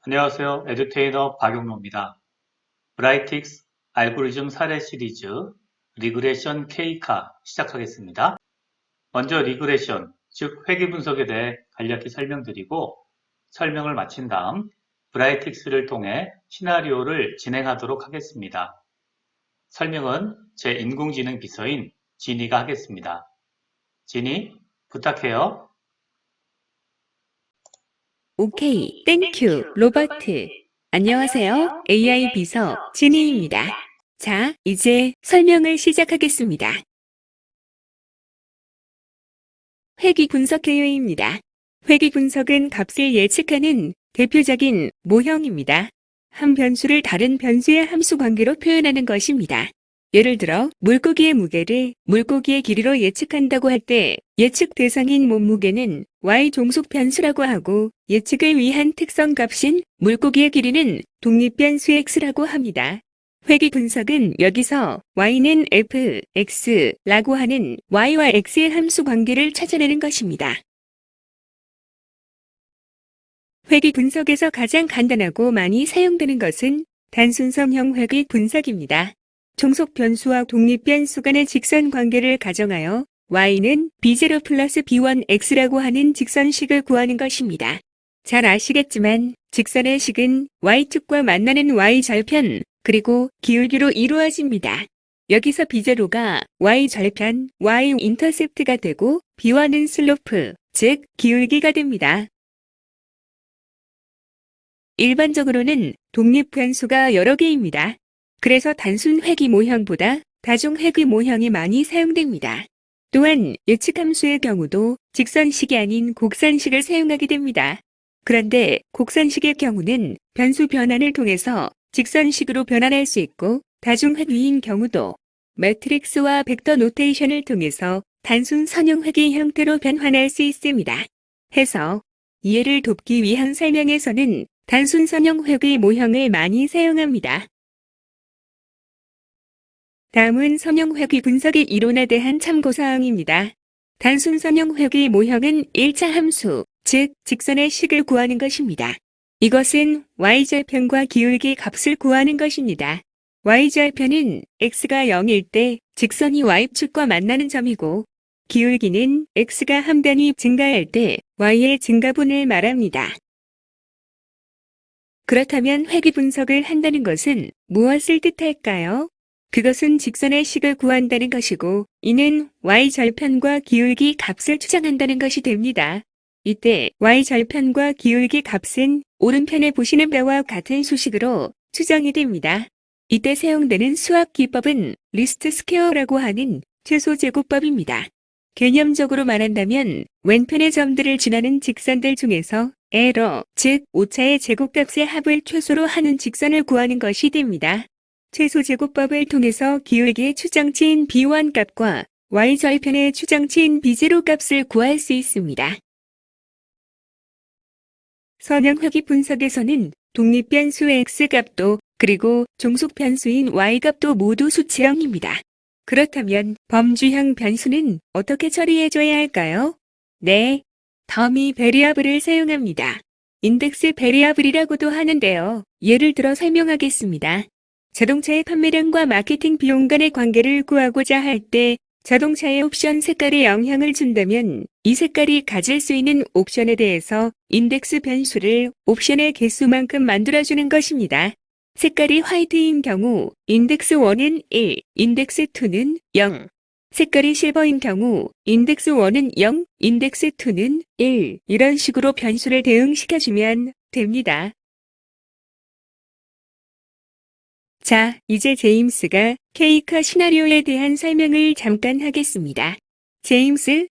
안녕하세요. 에듀테이너 박용로입니다. 브라이틱스 알고리즘 사례 시리즈 리그레션 K카 시작하겠습니다. 먼저 리그레션, 즉 회귀 분석에 대해 간략히 설명드리고 설명을 마친 다음 브라이틱스를 통해 시나리오를 진행하도록 하겠습니다. 설명은 제 인공지능 비서인 지니가 하겠습니다. 지니, 부탁해요. 오케이, 땡큐, 로버트. 안녕하세요. AI 비서 지니입니다. 자, 이제 설명을 시작하겠습니다. 회귀 분석 개요입니다. 회귀 분석은 값을 예측하는 대표적인 모형입니다. 한 변수를 다른 변수의 함수 관계로 표현하는 것입니다. 예를 들어 물고기의 무게를 물고기의 길이로 예측한다고 할 때 예측 대상인 몸무게는 y 종속 변수라고 하고 예측을 위한 특성 값인 물고기의 길이는 독립 변수 x라고 합니다. 회귀 분석은 여기서 y는 f, x라고 하는 y와 x의 함수 관계를 찾아내는 것입니다. 회귀 분석에서 가장 간단하고 많이 사용되는 것은 단순성형 회귀 분석입니다. 종속 변수와 독립 변수 간의 직선 관계를 가정하여 y는 b0 플러스 b1x라고 하는 직선식을 구하는 것입니다. 잘 아시겠지만 직선의 식은 y축과 만나는 y절편 그리고 기울기로 이루어집니다. 여기서 b0가 y절편, y 인터셉트가 되고 b1은 슬로프, 즉 기울기가 됩니다. 일반적으로는 독립 변수가 여러 개입니다. 그래서 단순 회귀 모형보다 다중 회귀 모형이 많이 사용됩니다. 또한 예측함수의 경우도 직선식이 아닌 곡선식을 사용하게 됩니다. 그런데 곡선식의 경우는 변수 변환을 통해서 직선식으로 변환할 수 있고 다중 회귀인 경우도 매트릭스와 벡터 노테이션을 통해서 단순 선형 회귀 형태로 변환할 수 있습니다. 해서 이해를 돕기 위한 설명에서는 단순 선형 회귀 모형을 많이 사용합니다. 다음은 선형 회귀 분석의 이론에 대한 참고사항입니다. 단순 선형 회귀 모형은 1차 함수, 즉 직선의 식을 구하는 것입니다. 이것은 y절편과 기울기 값을 구하는 것입니다. y절편은 x가 0일 때 직선이 y축과 만나는 점이고 기울기는 x가 한 단위 증가할 때 y의 증가분을 말합니다. 그렇다면 회귀 분석을 한다는 것은 무엇을 뜻할까요? 그것은 직선의 식을 구한다는 것이고 이는 y절편과 기울기 값을 추정한다는 것이 됩니다. 이때 y절편과 기울기 값은 오른편에 보시는 바와 같은 수식으로 추정이 됩니다. 이때 사용되는 수학 기법은 리스트 스퀘어라고 하는 최소 제곱법입니다. 개념적으로 말한다면 왼편의 점들을 지나는 직선들 중에서 에러, 즉 오차의 제곱값의 합을 최소로 하는 직선을 구하는 것이 됩니다. 최소 제곱법을 통해서 기울기의 추정치인 b1 값과 y절편의 추정치인 b0 값을 구할 수 있습니다. 선형 회귀 분석에서는 독립 변수 x 값도 그리고 종속 변수인 y 값도 모두 수치형입니다. 그렇다면 범주형 변수는 어떻게 처리해줘야 할까요? 네, 더미 베리어블을 사용합니다. 인덱스 베리어블이라고도 하는데요. 예를 들어 설명하겠습니다. 자동차의 판매량과 마케팅 비용 간의 관계를 구하고자 할 때 자동차의 옵션 색깔에 영향을 준다면 이 색깔이 가질 수 있는 옵션에 대해서 인덱스 변수를 옵션의 개수만큼 만들어주는 것입니다. 색깔이 화이트인 경우 인덱스 1은 1, 인덱스 2는 0. 색깔이 실버인 경우 인덱스 1은 0, 인덱스 2는 1. 이런 식으로 변수를 대응시켜주면 됩니다. 자, 이제 제임스가 K카 시나리오에 대한 설명을 잠깐 하겠습니다. 제임스,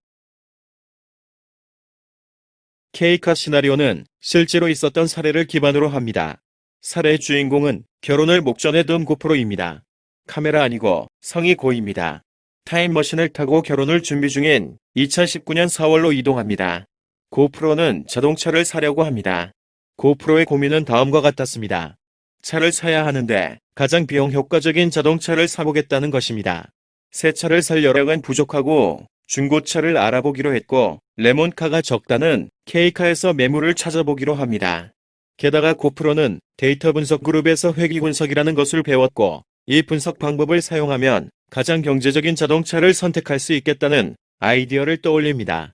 K카 시나리오는 실제로 있었던 사례를 기반으로 합니다. 사례의 주인공은 결혼을 목전에 둔 고프로입니다. 카메라 아니고 성이 고입니다. 타임머신을 타고 결혼을 준비 중인 2019년 4월로 이동합니다. 고프로는 자동차를 사려고 합니다. 고프로의 고민은 다음과 같았습니다. 차를 사야 하는데 가장 비용 효과적인 자동차를 사보겠다는 것입니다. 새 차를 살 여력은 부족하고 중고차를 알아보기로 했고 레몬카가 적다는 K카에서 매물을 찾아보기로 합니다. 게다가 고프로는 데이터 분석 그룹에서 회귀 분석이라는 것을 배웠고, 이 분석 방법을 사용하면 가장 경제적인 자동차를 선택할 수 있겠다는 아이디어를 떠올립니다.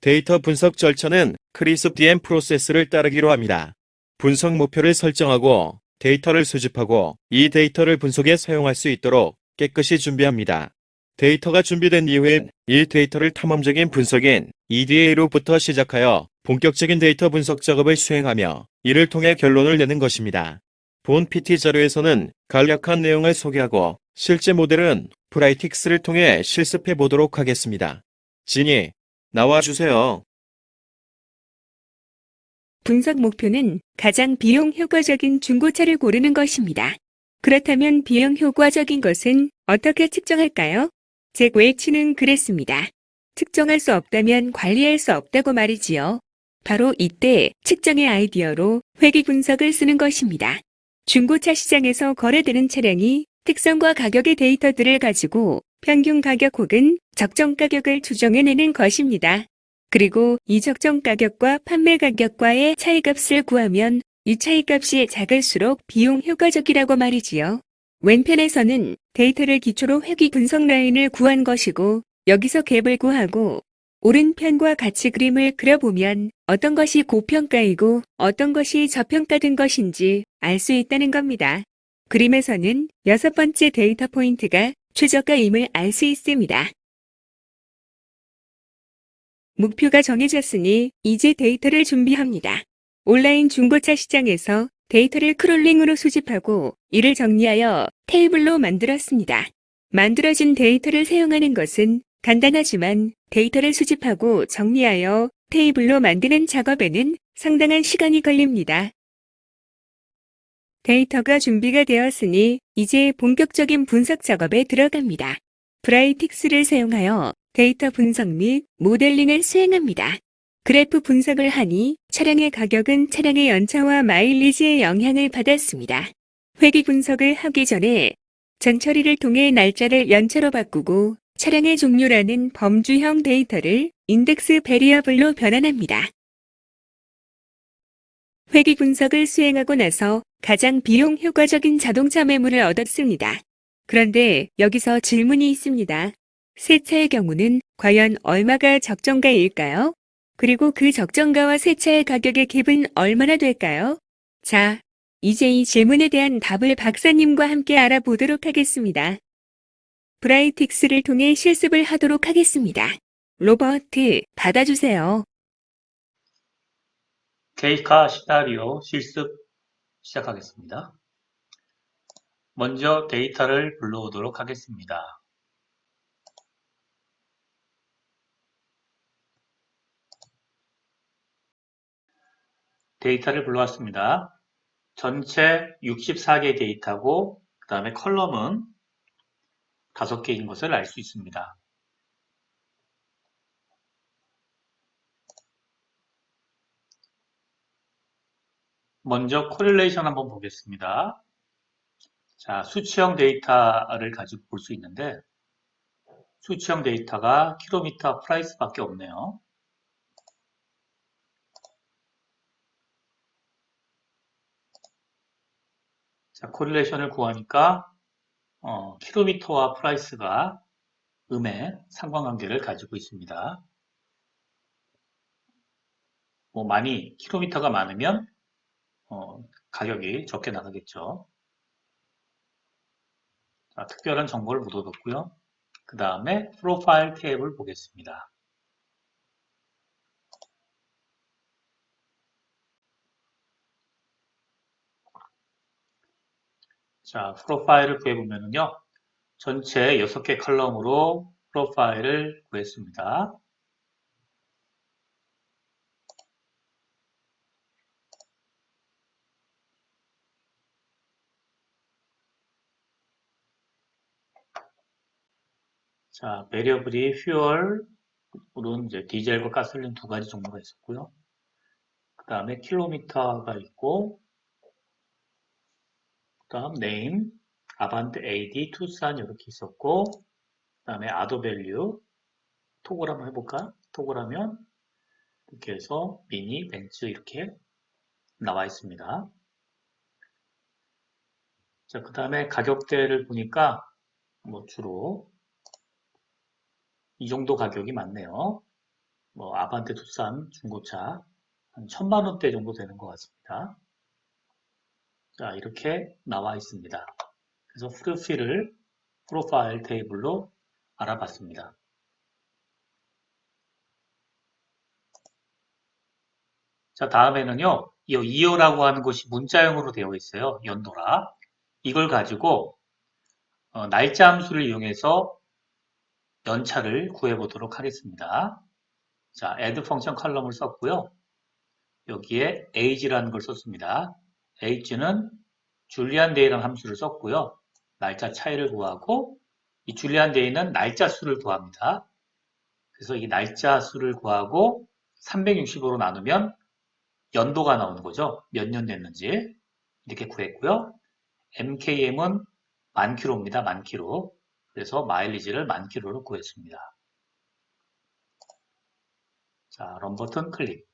데이터 분석 절차는 크리스프-DM 프로세스를 따르기로 합니다. 분석 목표를 설정하고 데이터를 수집하고 이 데이터를 분석에 사용할 수 있도록 깨끗이 준비합니다. 데이터가 준비된 이후엔 이 데이터를 탐험적인 분석인 EDA로부터 시작하여 본격적인 데이터 분석 작업을 수행하며 이를 통해 결론을 내는 것입니다. 본 PT 자료에서는 간략한 내용을 소개하고 실제 모델은 브라이틱스를 통해 실습해 보도록 하겠습니다. 진이, 나와주세요. 분석 목표는 가장 비용 효과적인 중고차를 고르는 것입니다. 그렇다면 비용 효과적인 것은 어떻게 측정할까요? 제 웨치는 그랬습니다. 측정할 수 없다면 관리할 수 없다고 말이지요. 바로 이때 측정의 아이디어로 회귀 분석을 쓰는 것입니다. 중고차 시장에서 거래되는 차량이 특성과 가격의 데이터들을 가지고 평균 가격 혹은 적정 가격을 추정해내는 것입니다. 그리고 이 적정 가격과 판매 가격과의 차이값을 구하면 이 차이값이 작을수록 비용 효과적이라고 말이지요. 왼편에서는 데이터를 기초로 회귀 분석 라인을 구한 것이고 여기서 갭을 구하고 오른편과 같이 그림을 그려보면 어떤 것이 고평가이고 어떤 것이 저평가된 것인지 알 수 있다는 겁니다. 그림에서는 6번째 데이터 포인트가 최저가임을 알 수 있습니다. 목표가 정해졌으니 이제 데이터를 준비합니다. 온라인 중고차 시장에서 데이터를 크롤링으로 수집하고 이를 정리하여 테이블로 만들었습니다. 만들어진 데이터를 사용하는 것은 간단하지만 데이터를 수집하고 정리하여 테이블로 만드는 작업에는 상당한 시간이 걸립니다. 데이터가 준비가 되었으니 이제 본격적인 분석 작업에 들어갑니다. 브라이틱스를 사용하여 데이터 분석 및 모델링을 수행합니다. 그래프 분석을 하니 차량의 가격은 차량의 연차와 마일리지의 영향을 받았습니다. 회귀 분석을 하기 전에 전 처리를 통해 날짜를 연차로 바꾸고 차량의 종류라는 범주형 데이터를 인덱스 베리어블로 변환합니다. 회귀 분석을 수행하고 나서 가장 비용 효과적인 자동차 매물을 얻었습니다. 그런데 여기서 질문이 있습니다. 새 차의 경우는 과연 얼마가 적정가일까요? 그리고 그 적정가와 새 차의 가격의 갭은 얼마나 될까요? 자, 이제 이 질문에 대한 답을 박사님과 함께 알아보도록 하겠습니다. 브라이틱스를 통해 실습을 하도록 하겠습니다. 로버트, 받아주세요. 케이카 시나리오 실습 시작하겠습니다. 먼저 데이터를 불러오도록 하겠습니다. 데이터를 불러왔습니다. 전체 64개 데이터고 그 다음에 컬럼은 5개인 것을 알 수 있습니다. 먼저 코릴레이션 한번 보겠습니다. 자, 수치형 데이터를 가지고 볼 수 있는데 수치형 데이터가 킬로미터 프라이스밖에 없네요. 자, 코릴레이션을 구하니까 킬로미터와 프라이스가 음의 상관관계를 가지고 있습니다. 많이 킬로미터가 많으면 가격이 적게 나가겠죠. 자, 특별한 정보를 묻어뒀고요. 그 다음에 프로파일 탭을 보겠습니다. 자, 프로파일을 구해보면요. 전체 6개 컬럼으로 프로파일을 구했습니다. 자, 베리어블이 fuel은 이제 디젤과 가솔린 두 가지 종류가 있었고요. 그 다음에 킬로미터가 있고, 그 다음 name, 아반트 AD, 투싼 이렇게 있었고, 그 다음에 아더 밸류, 토글 한번 해볼까? 토글 하면 이렇게 해서 미니, 벤츠 이렇게 나와 있습니다. 자, 그 다음에 가격대를 보니까 뭐 주로 이 정도 가격이 많네요. 뭐 아반떼, 투싼, 중고차 한 1000만 원대 정도 되는 것 같습니다. 자, 이렇게 나와 있습니다. 그래서 프로파일 테이블로 알아봤습니다. 자, 다음에는요, 이 이어라고 하는 것이 문자형으로 되어 있어요. 연도라. 이걸 가지고 날짜 함수를 이용해서 연차를 구해보도록 하겠습니다. 자, add 펑션 컬럼을 썼고요. 여기에 age라는 걸 썼습니다. age는 줄리안 데이라는 함수를 썼고요. 날짜 차이를 구하고 이 줄리안 데이는 날짜 수를 구합니다. 그래서 이 날짜 수를 구하고 365로 나누면 연도가 나오는 거죠. 몇 년 됐는지 이렇게 구했고요. mkm은 만 킬로입니다. 만 킬로. 그래서 마일리지를 만 킬로로 구했습니다. 자, 런 버튼 클릭.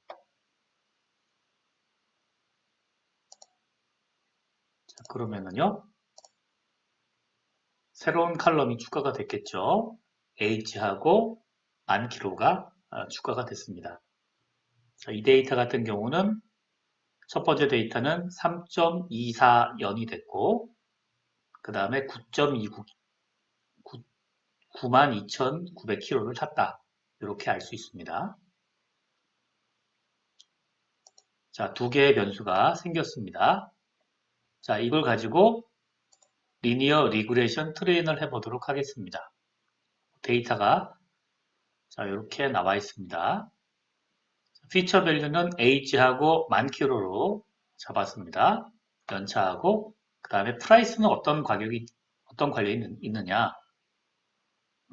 자, 그러면은요. 새로운 칼럼이 추가가 됐겠죠. H하고 만 킬로가 추가가 됐습니다. 자, 이 데이터 같은 경우는 첫 번째 데이터는 3.24년이 됐고 그 다음에 92,900km를 탔다. 이렇게 알 수 있습니다. 자, 두 개의 변수가 생겼습니다. 자, 이걸 가지고 리니어 리그레이션 트레인을 해보도록 하겠습니다. 데이터가 자, 이렇게 나와 있습니다. 피처 밸류는 age하고 만 킬로로 잡았습니다. 연차하고 그 다음에 프라이스는 어떤 관련이 있느냐.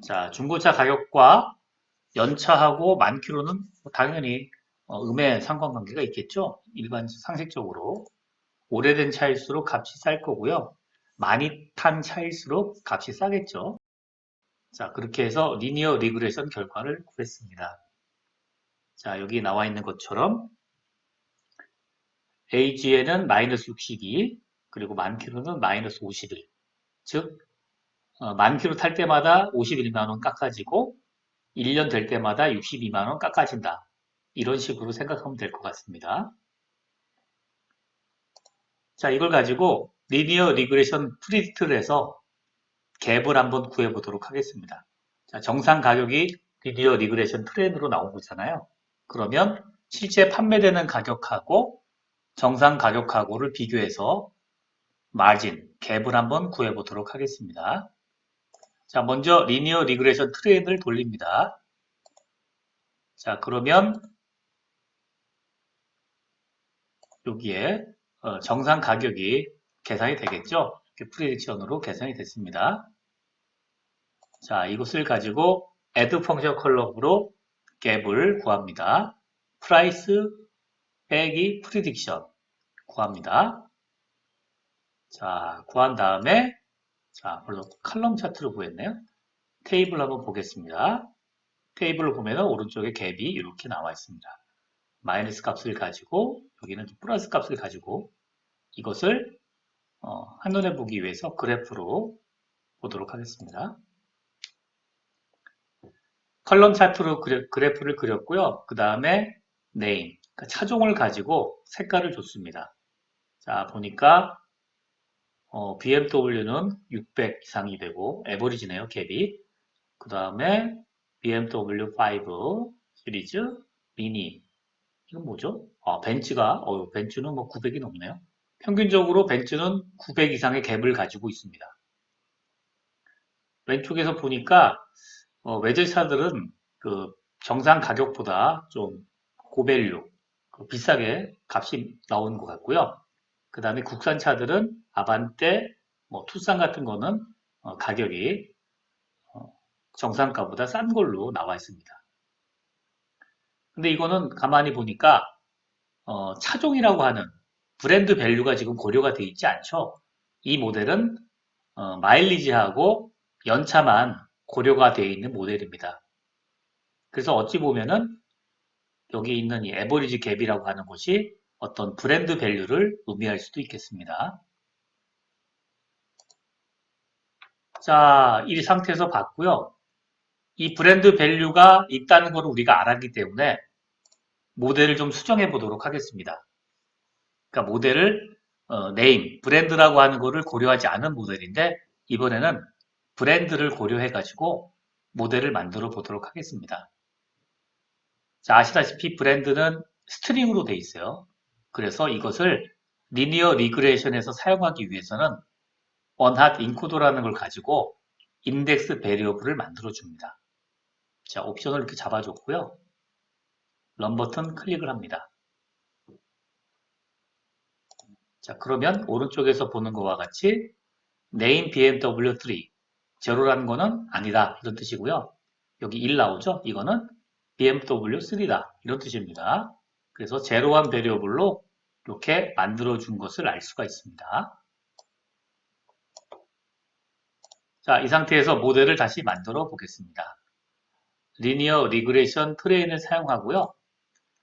자, 중고차 가격과 연차하고 만 킬로는 당연히 음의 상관관계가 있겠죠. 일반 상식적으로 오래된 차일수록 값이 쌀 거고요. 많이 탄 차일수록 값이 싸겠죠. 자, 그렇게 해서 리니어 리그레이션 결과를 구했습니다. 자, 여기 나와 있는 것처럼 age에는 마이너스 62, 그리고 만 킬로는 마이너스 51. 즉, 만 킬로 탈 때마다 51만 원 깎아지고 1년 될 때마다 62만 원 깎아진다. 이런 식으로 생각하면 될 것 같습니다. 자, 이걸 가지고 리니어 리그레이션 프리딕트를 해서 갭을 한번 구해보도록 하겠습니다. 자, 정상 가격이 리니어 리그레이션 트렌드로 나온 거잖아요. 그러면 실제 판매되는 가격하고 정상 가격하고를 비교해서 마진, 갭을 한번 구해보도록 하겠습니다. 자, 먼저 리니어 리그레이션 트렌드를 돌립니다. 자, 그러면 여기에 정상 가격이 계산이 되겠죠? 이렇게 프리딕션으로 계산이 됐습니다. 자, 이것을 가지고 add 펑션 컬럼으로 갭을 구합니다. price 빼기 prediction 구합니다. 자, 구한 다음에 자, 물론 칼럼 차트를 구했네요. 테이블 한번 보겠습니다. 테이블을 보면 오른쪽에 갭이 이렇게 나와 있습니다. 마이너스 값을 가지고 여기는 플러스 값을 가지고 이것을 한눈에 보기 위해서 그래프로 보도록 하겠습니다. 컬럼 차트로 그래프를 그렸고요. 그 다음에 네임, 그러니까 차종을 가지고 색깔을 줬습니다. 자, 보니까 BMW는 600 이상이 되고 에버리지네요, 갭이. 그 다음에 BMW 5 시리즈 미니. 이건 뭐죠? 벤츠는 뭐 900이 넘네요. 평균적으로 벤츠는 900 이상의 갭을 가지고 있습니다. 왼쪽에서 보니까 외제차들은 그 정상 가격보다 좀 고밸류, 비싸게 값이 나오는 것 같고요. 그 다음에 국산차들은 아반떼, 투싼 같은 거는 가격이 정상가보다 싼 걸로 나와 있습니다. 근데 이거는 가만히 보니까 차종이라고 하는 브랜드 밸류가 지금 고려가 되어 있지 않죠. 이 모델은 마일리지하고 연차만 고려가 되어 있는 모델입니다. 그래서 어찌 보면은 여기 있는 이 에버리지 갭이라고 하는 것이 어떤 브랜드 밸류를 의미할 수도 있겠습니다. 자, 이 상태에서 봤고요. 이 브랜드 밸류가 있다는 걸 우리가 알았기 때문에 모델을 좀 수정해 보도록 하겠습니다. 그러니까 모델을 네임, 브랜드라고 하는 거를 고려하지 않은 모델인데 이번에는 브랜드를 고려해 가지고 모델을 만들어 보도록 하겠습니다. 자, 아시다시피 브랜드는 스트링으로 되어 있어요. 그래서 이것을 리니어 리그레이션에서 사용하기 위해서는 onHot 인코더라는 걸 가지고 인덱스 베리어블을 만들어 줍니다. 자, 옵션을 이렇게 잡아줬고요. 런 버튼 클릭을 합니다. 자, 그러면 오른쪽에서 보는 것과 같이 name BMW3 제로라는 거는 아니다 이런 뜻이고요. 여기 1 나오죠? 이거는 BMW3다 이런 뜻입니다. 그래서 제로한 베리어블로 이렇게 만들어 준 것을 알 수가 있습니다. 자, 이 상태에서 모델을 다시 만들어 보겠습니다. 리니어 리그레이션 트레인을 사용하고요.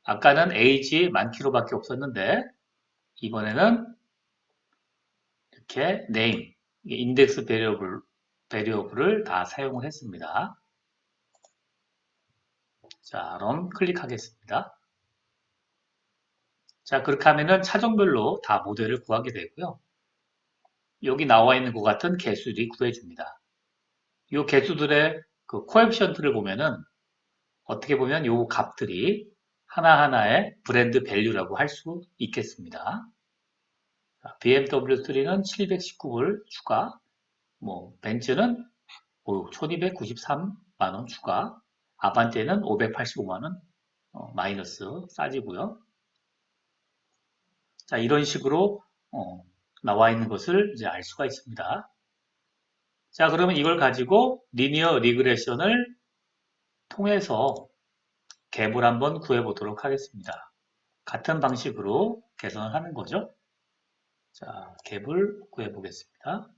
아까는 age 만키로밖에 없었는데 이번에는 이렇게 name, 인덱스 베리어블을 다 사용을 했습니다. 자, 런 클릭하겠습니다. 자, 그렇게 하면은 차종별로 다 모델을 구하게 되고요. 여기 나와 있는 것 같은 개수들이 구해줍니다. 이 개수들의 그 코에피션트를 보면은 어떻게 보면 이 값들이 하나하나의 브랜드 밸류라고 할 수 있겠습니다. BMW3는 719불 추가, 벤츠는 1293만원 추가, 아반떼는 585만원 마이너스 싸지고요. 자, 이런 식으로 나와 있는 것을 이제 알 수가 있습니다. 자, 그러면 이걸 가지고 리니어 리그레션을 통해서 갭을 한번 구해보도록 하겠습니다. 같은 방식으로 계산을 하는 거죠. 자, 갭을 구해보겠습니다.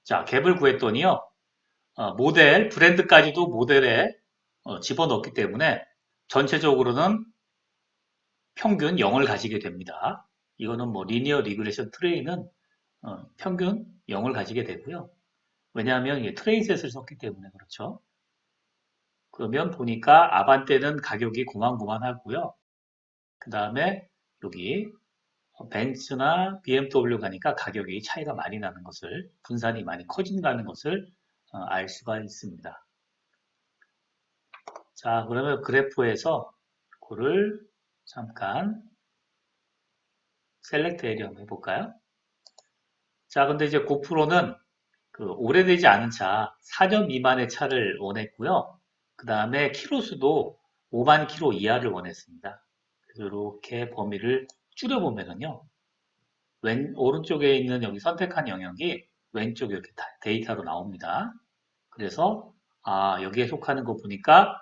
자, 갭을 구했더니요. 모델, 브랜드까지도 모델에 집어넣기 때문에 전체적으로는 평균 0을 가지게 됩니다. 이거는 리니어 리그레션 트레이는 평균 0을 가지게 되고요. 왜냐하면 이게 트레이셋을 썼기 때문에 그렇죠. 그러면 보니까 아반떼는 가격이 고만고만하고요. 그 다음에 여기 벤츠나 BMW 가니까 가격이 차이가 많이 나는 것을, 분산이 많이 커진다는 것을 알 수가 있습니다. 자, 그러면 그래프에서 그거를 잠깐 셀렉트 에리어 한번 해볼까요? 자, 근데 이제 고프로는 그 오래되지 않은 차, 4년 미만의 차를 원했고요. 그 다음에 키로수도 5만 키로 이하를 원했습니다. 그래서 이렇게 범위를 줄여보면은요. 오른쪽에 있는 여기 선택한 영역이 왼쪽에 이렇게 데이터로 나옵니다. 그래서 여기에 속하는 거 보니까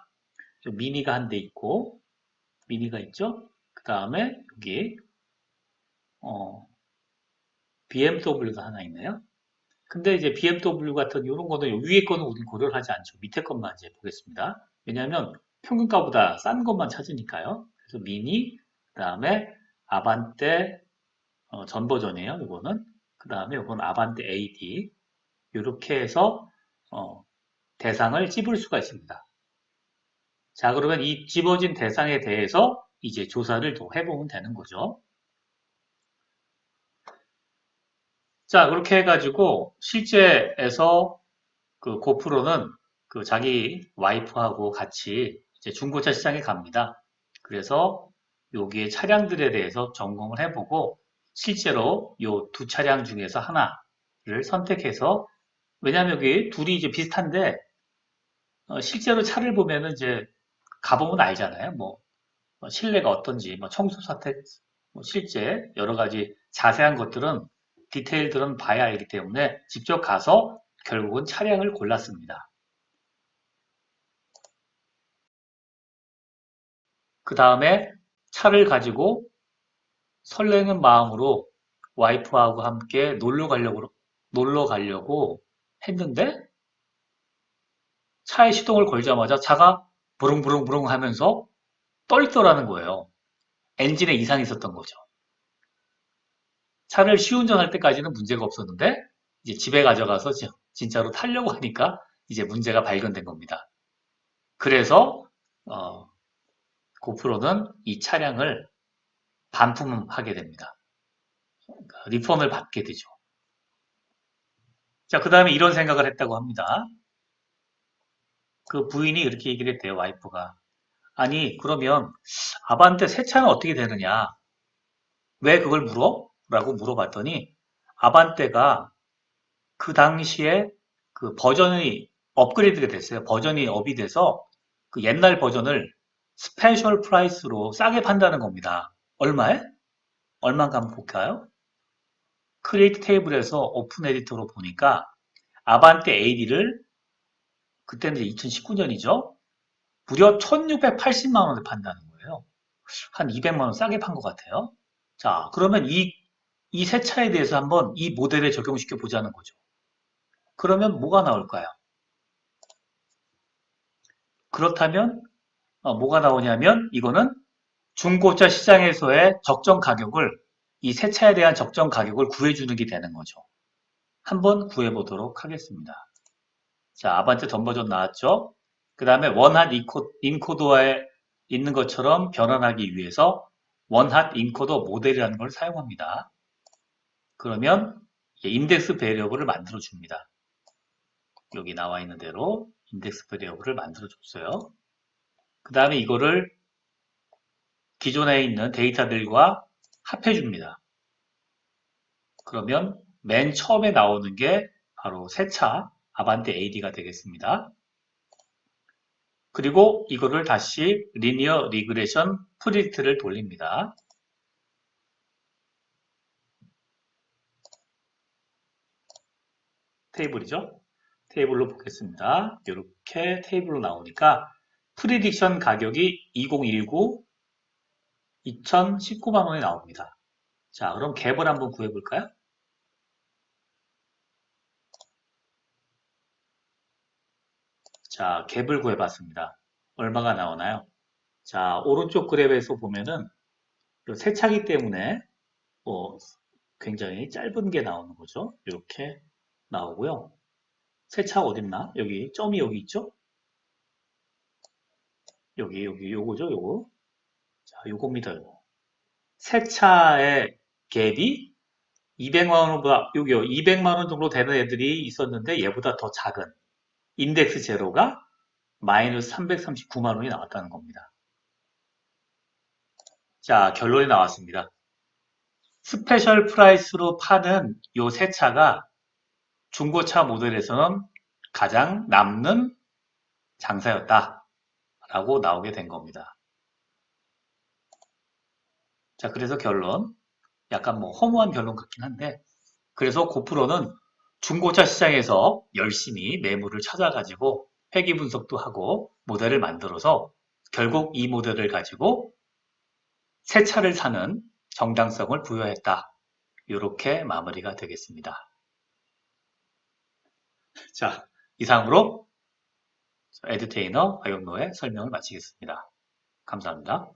미니가 한 대 있고 미니가 있죠. 그 다음에 여기 BMW가 하나 있네요. 근데 이제 BMW 같은 이런 거는 위에 거는 우리 고려를 하지 않죠. 밑에 것만 이제 보겠습니다. 왜냐하면 평균가보다 싼 것만 찾으니까요. 그래서 미니, 그 다음에 아반떼 전 버전이에요. 이거는. 그 다음에 이건 아반떼 AD. 이렇게 해서 대상을 찝을 수가 있습니다. 자, 그러면 이 집어진 대상에 대해서 이제 조사를 또 해보면 되는 거죠. 자, 그렇게 해가지고 실제에서 그 고프로는 그 자기 와이프하고 같이 이제 중고차 시장에 갑니다. 그래서 여기에 차량들에 대해서 점검을 해보고 실제로 요 두 차량 중에서 하나를 선택해서 왜냐하면 여기 둘이 이제 비슷한데 실제로 차를 보면은 이제 가보면 알잖아요. 실내가 어떤지, 청소 사택, 실제 여러 가지 자세한 것들은 디테일들은 봐야 알기 때문에 직접 가서 결국은 차량을 골랐습니다. 그 다음에 차를 가지고 설레는 마음으로 와이프하고 함께 놀러 가려고 했는데 차에 시동을 걸자마자 차가 부릉부릉부릉 하면서 떨더라는 거예요. 엔진에 이상이 있었던 거죠. 차를 시운전할 때까지는 문제가 없었는데 이제 집에 가져가서 진짜로 타려고 하니까 이제 문제가 발견된 겁니다. 그래서 고프로는 이 차량을 반품하게 됩니다. 리펀을 받게 되죠. 자, 그 다음에 이런 생각을 했다고 합니다. 그 부인이 이렇게 얘기를 했대요, 와이프가. 아니, 그러면 아반떼 새 차는 어떻게 되느냐? 왜 그걸 물어? 라고 물어봤더니 아반떼가 그 당시에 그 버전이 업그레이드가 됐어요. 버전이 업이 돼서 그 옛날 버전을 스페셜 프라이스로 싸게 판다는 겁니다. 얼마에? 얼마인가 한번 볼까요? 크리에이트 테이블에서 오픈 에디터로 보니까 아반떼 AD를 그때는 2019년이죠. 무려 1680만 원에 판다는 거예요. 한 200만 원 싸게 판 것 같아요. 자, 그러면 이 새 차에 대해서 한번 이 모델에 적용시켜 보자는 거죠. 그러면 뭐가 나올까요? 그렇다면 뭐가 나오냐면 이거는 중고차 시장에서의 적정 가격을 이 새 차에 대한 적정 가격을 구해주는 게 되는 거죠. 한번 구해보도록 하겠습니다. 자, 아반떼 전 버전 나왔죠? 그 다음에 원핫 인코더에 있는 것처럼 변환하기 위해서 원핫 인코더 모델이라는 걸 사용합니다. 그러면 인덱스 베리어블을 만들어 줍니다. 여기 나와 있는 대로 인덱스 베리어블을 만들어 줬어요. 그 다음에 이거를 기존에 있는 데이터들과 합해 줍니다. 그러면 맨 처음에 나오는 게 바로 새차 아반떼 AD가 되겠습니다. 그리고 이거를 다시 리니어 리그레션 프리딕트를 돌립니다. 테이블이죠. 테이블로 보겠습니다. 이렇게 테이블로 나오니까 프리딕션 가격이 2019 2019만 원이 나옵니다. 자, 그럼 갭을 한번 구해볼까요? 자, 갭을 구해봤습니다. 얼마가 나오나요? 자, 오른쪽 그래프에서 보면은 새 차기 때문에 굉장히 짧은 게 나오는 거죠. 이렇게 나오고요. 새 차 어딨나? 여기 점이 여기 있죠? 여기 요거죠, 요거. 자, 요겁니다, 요거. 새 차의 갭이 200만 원보다 여기요. 200만 원 정도 되는 애들이 있었는데 얘보다 더 작은 인덱스 제로가 마이너스 339만 원이 나왔다는 겁니다. 자, 결론이 나왔습니다. 스페셜 프라이스로 파는 요 새 차가 중고차 모델에서는 가장 남는 장사였다 라고 나오게 된 겁니다. 자, 그래서 결론 약간 뭐 허무한 결론 같긴 한데 그래서 고프로는 중고차 시장에서 열심히 매물을 찾아가지고 회귀 분석도 하고 모델을 만들어서 결국 이 모델을 가지고 새 차를 사는 정당성을 부여했다. 이렇게 마무리가 되겠습니다. 자, 이상으로 에듀테이너 박영노의 설명을 마치겠습니다. 감사합니다.